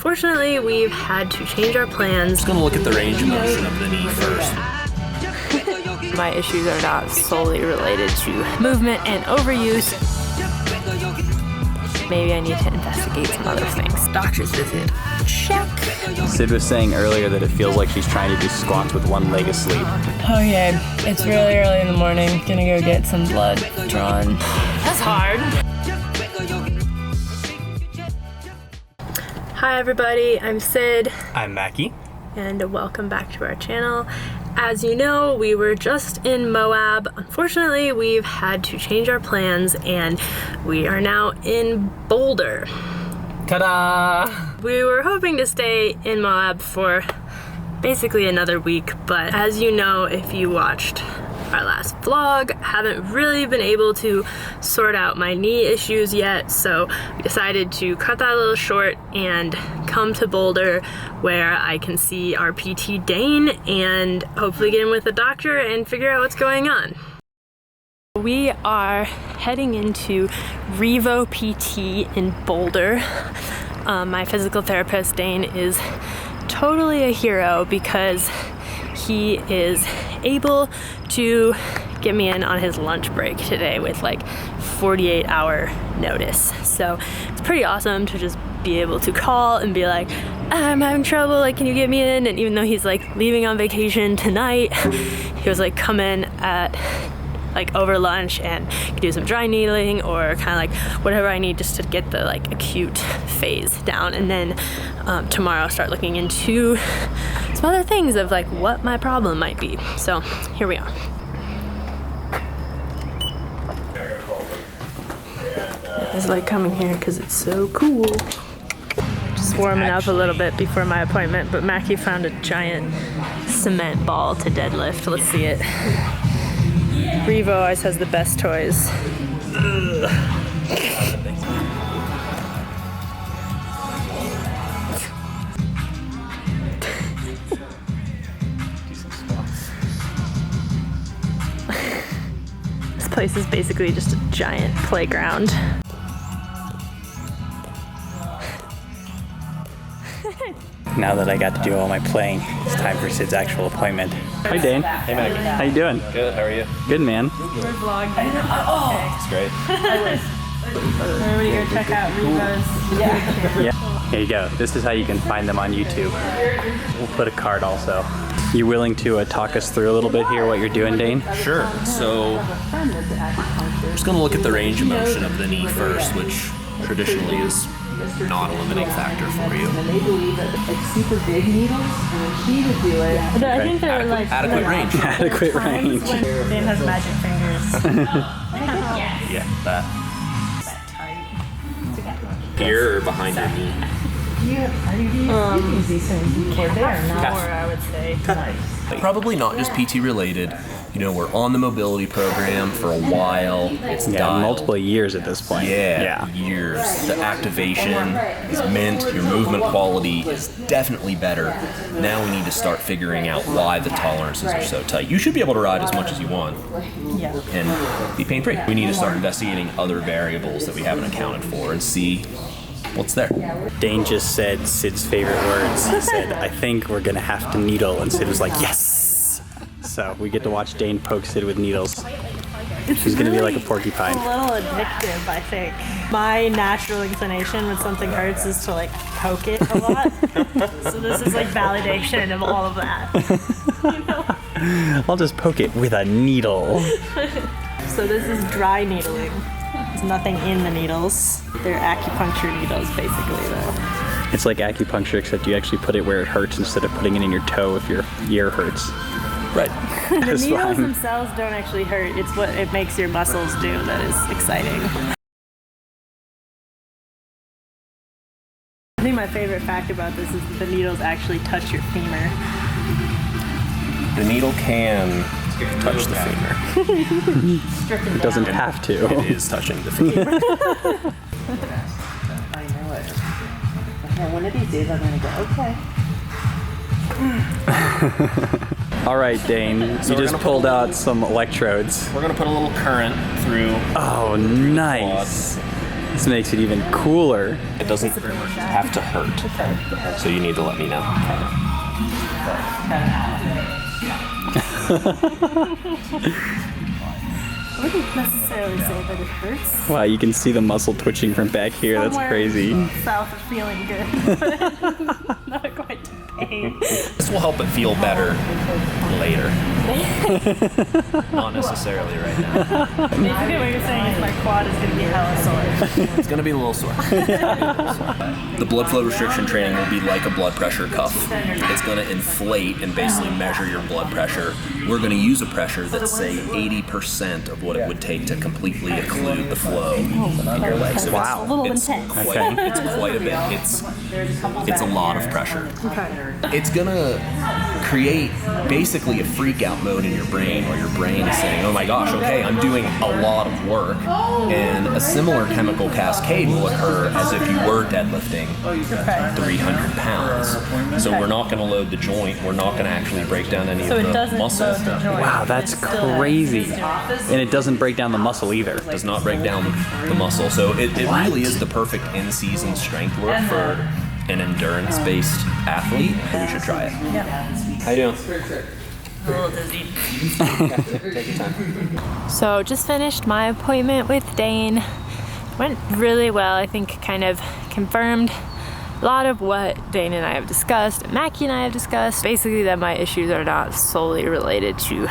Unfortunately, we've had to change our plans. Just gonna look at the range of motion of the knee first. My issues are not solely related to movement and overuse. Maybe I need to investigate some other things. Doctor's visit. Check. Sid was saying earlier that it feels like she's trying to do squats with one leg asleep. Okay, it's really early in the morning. Gonna go get some blood drawn. That's hard. Hi everybody, I'm Sid. I'm Mackie. And welcome back to our channel. As you know, we were just in Moab. Unfortunately, we've had to change our plans and we are now in Boulder. Ta-da! We were hoping to stay in Moab for basically another week, but as you know, if you watched our last vlog, haven't really been able to sort out my knee issues yet, so we decided to cut that a little short and come to Boulder where I can see our PT Dane and hopefully get in with a doctor and figure out what's going on. We are heading into REVO PT in Boulder. My physical therapist, Dane, is totally a hero because he is able to get me in on his lunch break today with like 48-hour notice. So it's pretty awesome to just be able to call and be like, I'm having trouble, like, can you get me in? And even though he's like leaving on vacation tonight, he was like, come in at like over lunch and do some dry needling or kind of like whatever I need just to get the like acute phase down, and then tomorrow start looking into some other things of like what my problem might be. So here we are. I just like coming here because it's so cool. Just warming up a little bit before my appointment, but Mackie found a giant cement ball to deadlift. Let's see it. REVO always has the best toys. This place is basically just a giant playground. Now that I got to do all my playing, it's time for Sid's actual appointment. Hi Dane. Hey Maggie. How you doing? Good, how are you? Good, man. We're vlogging. It's great. Everybody here check out REVO's. Yeah. Here you go. This is how you can find them on YouTube. We'll put a card also. You willing to talk us through a little bit here what you're doing, Dane? Sure. So, I'm just going to look at the range of motion of the knee first, which traditionally is not a limiting factor for you. And they believe that like super big needles, and she would do it. I think they're like Adequate range. Adequate range. Dane has magic fingers. Yeah, that. Here or behind your knee? You can see some or there, not More, I would say. nice. Probably not just PT related. You know, we're on the mobility program for a while. It's Yeah, dialed. multiple years at this point. Yeah, years. The activation is mint. Your movement quality is definitely better. Now we need to start figuring out why the tolerances are so tight. You should be able to ride as much as you want and be pain-free. We need to start investigating other variables that we haven't accounted for and see what's there. Dane just said Sid's favorite words. He said, I think we're gonna have to needle, and Sid was like, yes! So we get to watch Dane poke Sid with needles. She's gonna be like a porcupine. A little addictive, I think. My natural inclination when something hurts is to like poke it a lot. So this is like validation of all of that. You know? I'll just poke it with a needle. So this is dry needling. There's nothing in the needles. They're acupuncture needles basically though. It's like acupuncture, except you actually put it where it hurts instead of putting it in your toe if your ear hurts. Right. The That's needles fine. themselves don't actually hurt. It's what it makes your muscles do that is exciting. I think my favorite fact about this is that the needles actually touch your femur. The needle can touch the femur. It doesn't have to. It is touching the femur. I know it. Okay, one of these days I'm gonna go, okay. All right, Dane, you we're just gonna pulled out some electrodes. We're gonna put a little current through. Oh, nice. This makes it even cooler. It doesn't have to hurt. So you need to let me know. I wouldn't necessarily say that it hurts. Wow, you can see the muscle twitching from back here. That's crazy. South of feeling good. Not quite to pain. This will help it feel better later. Not necessarily right now. Basically what you're saying is my quad is going to be hella sore. It's going to be a little sore. The blood flow restriction training will be like a blood pressure cuff. It's going to inflate and basically measure your blood pressure. We're going to use a pressure that's, say, 80% of what it would take to completely occlude the flow in your legs. So Wow. A little it's intense. It's quite a bit. It's a lot of pressure. Okay. It's gonna create basically a freak out mode in your brain where your brain is saying, oh my gosh, okay, I'm doing a lot of work. And a similar chemical cascade will occur as if you were deadlifting 300 pounds. So we're not gonna load the joint. We're not gonna actually break down any of the muscles. Wow, that's crazy. And it doesn't break down the muscle either. Does not break down the muscle. So it really is the perfect in-season strength work for an endurance-based athlete. We should try it. Yeah. How you doing? A little dizzy. Take your time. So just finished my appointment with Dane. Went really well. I think kind of confirmed a lot of what Dane and I have discussed, and Mackie and I have discussed. Basically that my issues are not solely related to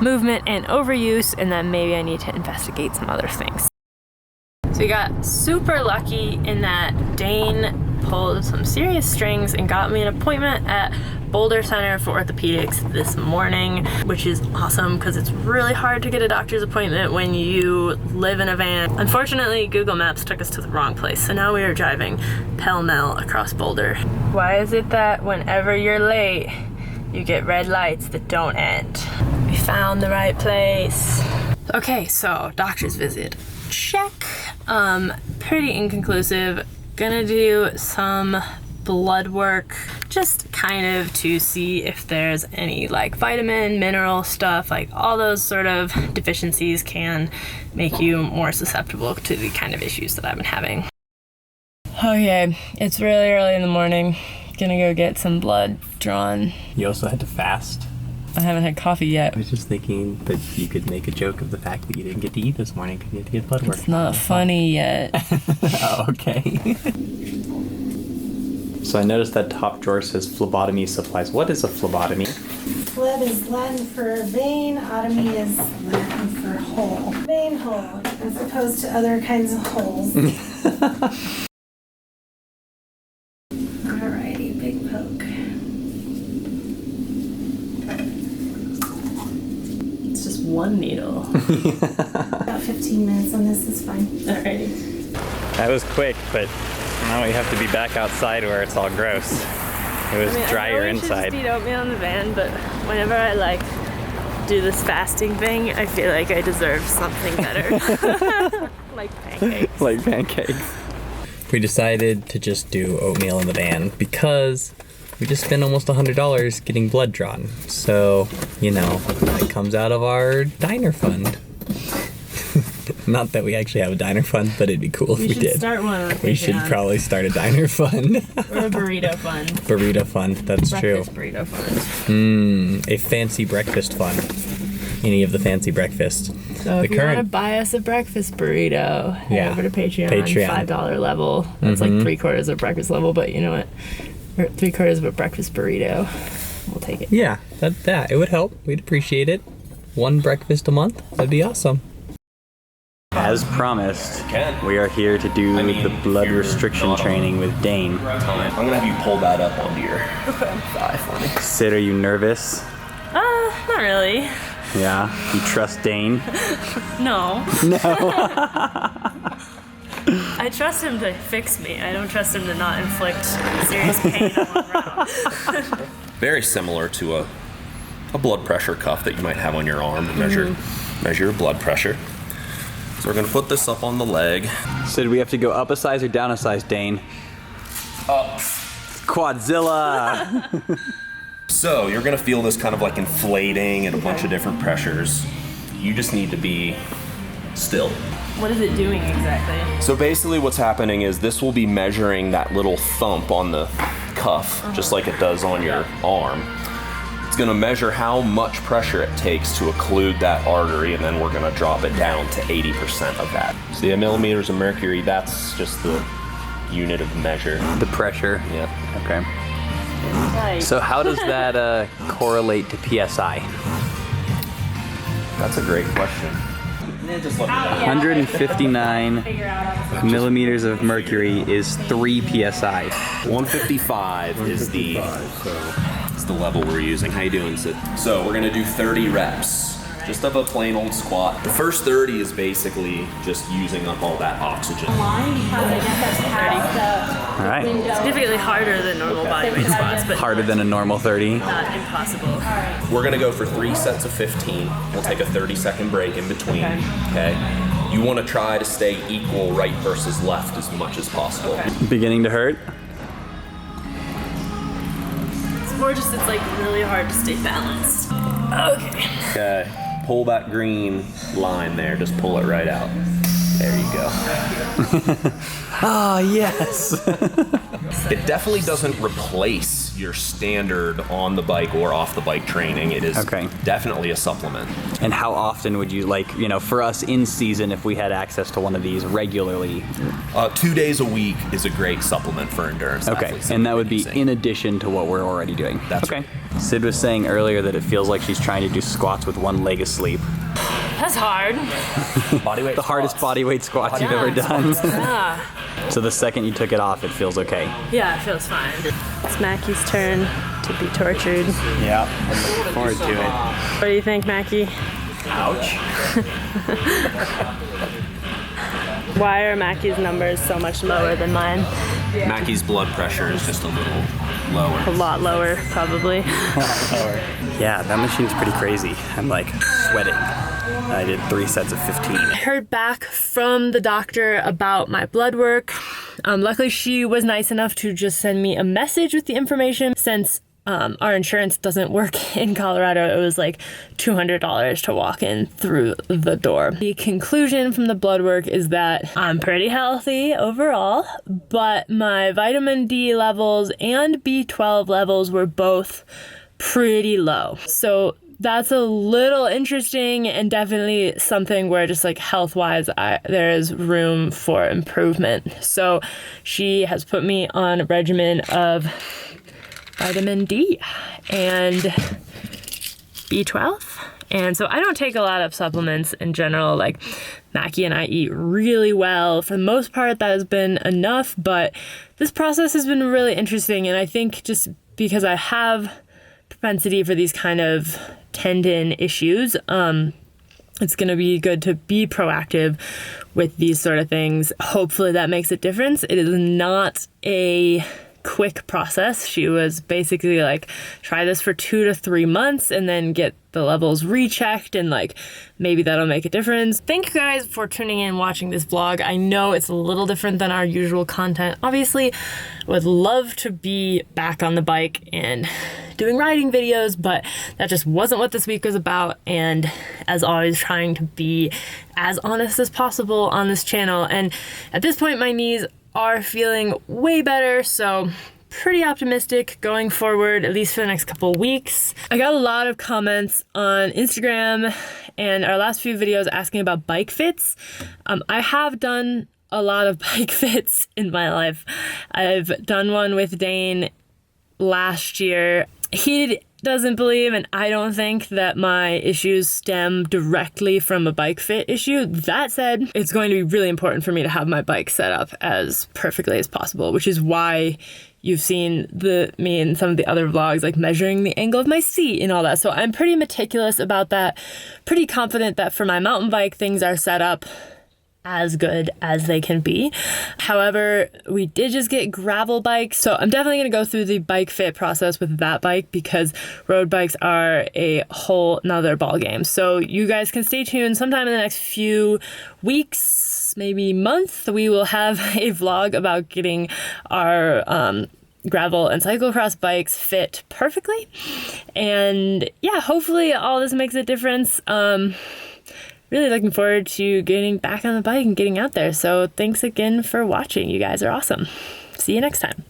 movement and overuse, and that maybe I need to investigate some other things. So we got super lucky in that Dane pulled some serious strings and got me an appointment at Boulder Center for Orthopedics this morning, which is awesome because it's really hard to get a doctor's appointment when you live in a van. Unfortunately, Google Maps took us to the wrong place, so now we are driving pell-mell across Boulder. Why is it that whenever you're late, you get red lights that don't end? We found the right place. Okay, so doctor's visit. Check. Pretty inconclusive. Gonna do some blood work just kind of to see if there's any like vitamin, mineral stuff, like all those sort of deficiencies can make you more susceptible to the kind of issues that I've been having. Okay, it's really early in the morning. Gonna go get some blood drawn. You also had to fast. I haven't had coffee yet. I was just thinking that you could make a joke of the fact that you didn't get to eat this morning because you had to get blood work. It's not funny yet. Oh, okay. So I noticed that top drawer says phlebotomy supplies. What is a phlebotomy? Phleb is Latin for vein, otomy is Latin for hole. Vein hole, as opposed to other kinds of holes. Alrighty, big poke. It's just one needle. About 15 minutes on this is fine. Alrighty. That was quick, but now we have to be back outside where it's all gross. It was drier inside. I should just eat oatmeal in the van, but whenever I like do this fasting thing, I feel like I deserve something better. Like pancakes. Like pancakes. We decided to just do oatmeal in the van because we just spent almost $100 getting blood drawn. So, you know, it comes out of our diner fund. Not that we actually have a diner fund, but it'd be cool if we did. Start one. We should probably start a diner fund. Or a burrito fund. Burrito fund, that's true. Breakfast burrito fund. A fancy breakfast fund. Any of the fancy breakfasts. So if you want to buy us a breakfast burrito, head over to Patreon. $5 level. That's like 3/4 of breakfast level, but you know what? 3/4 of a breakfast burrito. We'll take it. Yeah, that it would help. We'd appreciate it. One breakfast a month. That'd be awesome. As promised, we are here to do the blood restriction training with Dane. I'm gonna have you pull that up onto your thigh for me. Sid, are you nervous? Not really. Yeah. You trust Dane? No. No. I trust him to fix me. I don't trust him to not inflict serious pain on one round. Very similar to a blood pressure cuff that you might have on your arm to measure your blood pressure. So we're gonna put this up on the leg. So do we have to go up a size or down a size, Dane? Up. Quadzilla! So you're gonna feel this kind of like inflating and a bunch of different pressures. You just need to be still. What is it doing exactly? So basically what's happening is this will be measuring that little thump on the cuff, just like it does on your arm. It's gonna measure how much pressure it takes to occlude that artery, and then we're gonna drop it down to 80% of that. So the millimeters of mercury, that's just the unit of measure. The pressure. Yeah. Okay. Right. So how does that correlate to PSI? That's a great question. 159 millimeters of mercury is 3 PSI. 155 is the level we're using. How you doing, Sid? So we're gonna do 30 reps, just of a plain old squat. The first 30 is basically just using up all that oxygen. All right. Significantly harder than normal body weight squats, but Harder than a normal 30. not impossible. We're gonna go for 3 sets of 15. We'll take a 30-second break in between, okay? You wanna try to stay equal right versus left as much as possible. Beginning to hurt? It's more just it's like really hard to stay balanced. Okay. Okay, pull that green line there, just pull it right out. There you go. Ah, yes. It definitely doesn't replace your standard on the bike or off the bike training. It is definitely a supplement. And how often would you for us in season, if we had access to one of these regularly? 2 days a week is a great supplement for endurance athletes. And that would be in addition to what we're already doing. That's okay. Sid was saying earlier that it feels like she's trying to do squats with one leg asleep. That's hard. Bodyweight The hardest body weight squats you've ever done. Yeah. So the second you took it off, it feels okay. Yeah, it feels fine. It's Mackie's turn to be tortured. Yeah, I'm looking forward to it. What do you think, Mackie? Ouch. Why are Mackie's numbers so much lower than mine? Mackie's blood pressure is just a little lower. A lot lower, probably. Yeah, that machine's pretty crazy. I'm like sweating. I did 3 sets of 15. I heard back from the doctor about my blood work. Luckily, she was nice enough to just send me a message with the information. Since our insurance doesn't work in Colorado, it was like $200 to walk in through the door. The conclusion from the blood work is that I'm pretty healthy overall, but my vitamin D levels and B12 levels were both pretty low. So that's a little interesting and definitely something where just like health-wise, there is room for improvement. So she has put me on a regimen of vitamin D and B12. And so I don't take a lot of supplements in general. Like Mackie and I eat really well. For the most part, that has been enough, but this process has been really interesting. And I think just because I have propensity for these kind of tendon issues, it's going to be good to be proactive with these sort of things. Hopefully that makes a difference. It is not a quick process. She was basically like, try this for 2 to 3 months and then get the levels rechecked, and like maybe that'll make a difference. Thank you guys for tuning in and watching this vlog. I know it's a little different than our usual content. Obviously, I would love to be back on the bike and doing riding videos, but that just wasn't what this week was about. And as always, trying to be as honest as possible on this channel. And at this point, my knees are feeling way better, so pretty optimistic going forward, at least for the next couple weeks. I got a lot of comments on Instagram and our last few videos asking about bike fits. I have done a lot of bike fits in my life. I've done one with Dane last year. He doesn't believe, and I don't think, that my issues stem directly from a bike fit issue. That said, it's going to be really important for me to have my bike set up as perfectly as possible, which is why you've seen me in some of the other vlogs, like measuring the angle of my seat and all that. So I'm pretty meticulous about that, pretty confident that for my mountain bike, things are set up as good as they can be. However, we did just get gravel bikes, so I'm definitely going to go through the bike fit process with that bike, because road bikes are a whole nother ball game. So you guys can stay tuned. Sometime in the next few weeks, maybe month, we will have a vlog about getting our gravel and cyclocross bikes fit perfectly. And yeah, hopefully all this makes a difference. really looking forward to getting back on the bike and getting out there. So thanks again for watching. You guys are awesome. See you next time.